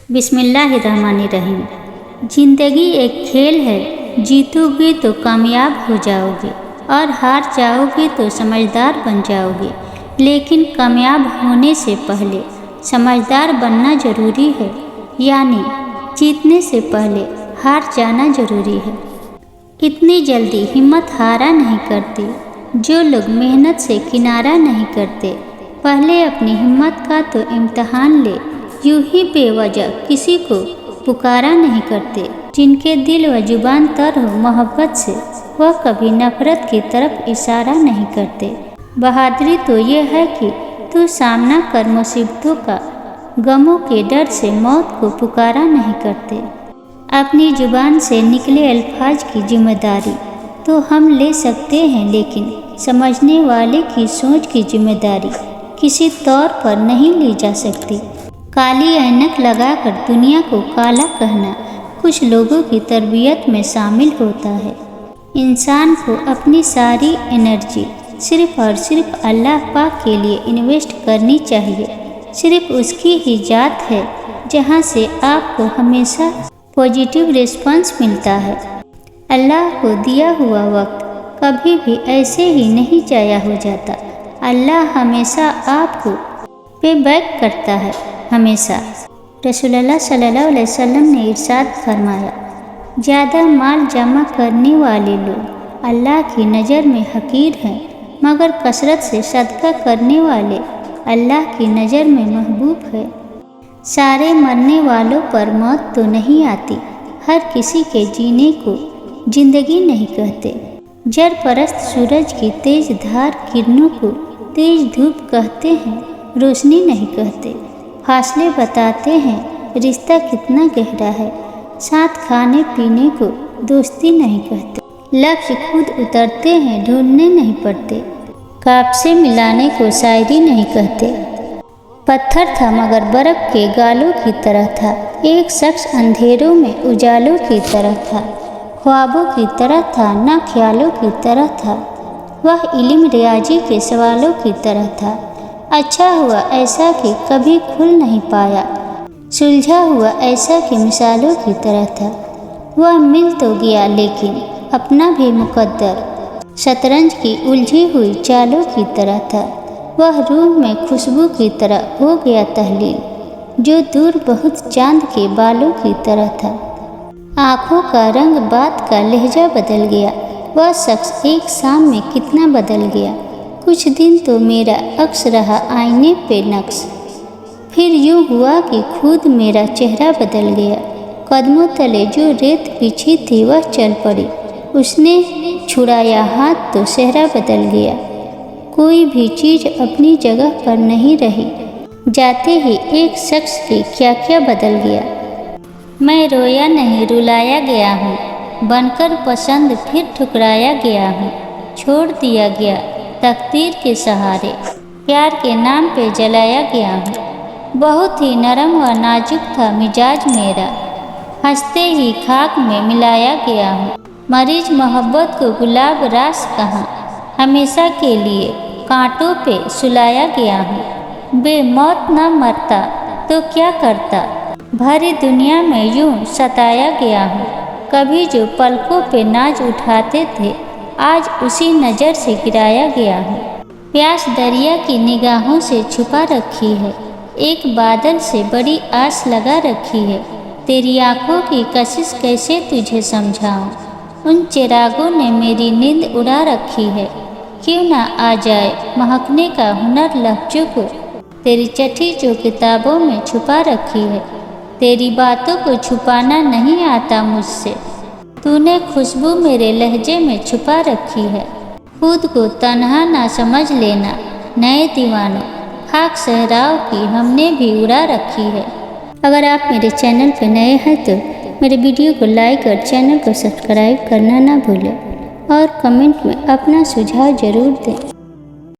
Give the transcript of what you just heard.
बिस्मिल्लाहिर्रहमानिर्रहीम। ज़िंदगी एक खेल है, जीतोगे तो कामयाब हो जाओगे और हार जाओगे तो समझदार बन जाओगे। लेकिन कामयाब होने से पहले समझदार बनना ज़रूरी है, यानी जीतने से पहले हार जाना ज़रूरी है। इतनी जल्दी हिम्मत हारा नहीं करते जो लोग मेहनत से किनारा नहीं करते। पहले अपनी हिम्मत का तो इम्तहान ले। यूं ही बेवजह किसी को पुकारा नहीं करते। जिनके दिल व जुबान तर हो मोहब्बत से, वह कभी नफरत की तरफ इशारा नहीं करते। बहादुरी तो ये है कि तू सामना कर मुसीबतों का, गमों के डर से मौत को पुकारा नहीं करते। अपनी जुबान से निकले अल्फाज की जिम्मेदारी तो हम ले सकते हैं, लेकिन समझने वाले की सोच की जिम्मेदारी किसी तौर पर नहीं ली जा सकती। काली ऐनक लगाकर दुनिया को काला कहना कुछ लोगों की तरबियत में शामिल होता है। इंसान को अपनी सारी एनर्जी सिर्फ़ और सिर्फ अल्लाह पाक के लिए इन्वेस्ट करनी चाहिए। सिर्फ उसकी ही जात है जहाँ से आपको हमेशा पॉजिटिव रिस्पांस मिलता है। अल्लाह को दिया हुआ वक्त कभी भी ऐसे ही नहीं जाया हो जाता। अल्लाह हमेशा आपको पे बैक करता है, हमेशा। रसूलुल्लाह सल्लल्लाहु अलैहि वसल्लम ने इरशाद फरमाया, ज़्यादा माल जमा करने वाले लोग अल्लाह की नज़र में हकीर हैं, मगर कसरत से सदका करने वाले अल्लाह की नज़र में महबूब है। सारे मरने वालों पर मौत तो नहीं आती, हर किसी के जीने को ज़िंदगी नहीं कहते। जर परस्त सूरज की तेज धार किरणों को तेज धूप कहते हैं, रोशनी नहीं कहते। फासले बताते हैं रिश्ता कितना गहरा है, साथ खाने पीने को दोस्ती नहीं कहते। लफ्ज़ खुद उतरते हैं, ढूंढने नहीं पड़ते। काप से मिलाने को शायरी नहीं कहते। पत्थर था मगर बर्फ़ के गालों की तरह था। एक शख्स अंधेरों में उजालों की तरह था। ख्वाबों की तरह था, ना ख्यालों की तरह था। वह इल्म रियाजी के सवालों की तरह था। अच्छा हुआ ऐसा कि कभी खुल नहीं पाया, सुलझा हुआ ऐसा कि मिसालों की तरह था। वह मिल तो गया लेकिन अपना भी मुकद्दर शतरंज की उलझी हुई चालों की तरह था। वह रूह में खुशबू की तरह हो गया तहलील, जो दूर बहुत चांद के बालों की तरह था। आँखों का रंग, बात का लहजा बदल गया। वह शख्स एक शाम में कितना बदल गया। कुछ दिन तो मेरा अक्स रहा आईने पे नक्श, फिर यूँ हुआ कि खुद मेरा चेहरा बदल गया। कदमों तले जो रेत बिछी थी वह चल पड़ी, उसने छुड़ाया हाथ तो सेहरा बदल गया। कोई भी चीज़ अपनी जगह पर नहीं रही, जाते ही एक शख्स की क्या क्या बदल गया। मैं रोया नहीं रुलाया गया हूँ, बनकर पसंद फिर ठुकराया गया हूँ। छोड़ दिया गया तकदीर के सहारे, प्यार के नाम पे जलाया गया हूँ। बहुत ही नरम व नाजुक था मिजाज मेरा, हंसते ही खाक में मिलाया गया हूँ। मरीज मोहब्बत को गुलाब रास कहाँ, हमेशा के लिए कांटों पे सुलाया गया हूँ। बेमौत न मरता तो क्या करता, भरी दुनिया में यूँ सताया गया हूँ। कभी जो पलकों पे नाज उठाते थे, आज उसी नज़र से गिराया गया हूँ। प्यास दरिया की निगाहों से छुपा रखी है, एक बादल से बड़ी आस लगा रखी है। तेरी आँखों की कशिश कैसे तुझे समझाऊँ, उन चिरागों ने मेरी नींद उड़ा रखी है। क्यों ना आ जाए महकने का हुनर लफ्ज़ों को, तेरी चिट्ठी जो किताबों में छुपा रखी है। तेरी बातों को छुपाना नहीं आता मुझसे, तूने खुशबू मेरे लहजे में छुपा रखी है। खुद को तन्हा ना समझ लेना नए दीवानों, खाक सहराओं की हमने भी उड़ा रखी है। अगर आप मेरे चैनल पर नए हैं तो मेरे वीडियो को लाइक और चैनल को सब्सक्राइब करना ना भूलें और कमेंट में अपना सुझाव ज़रूर दें।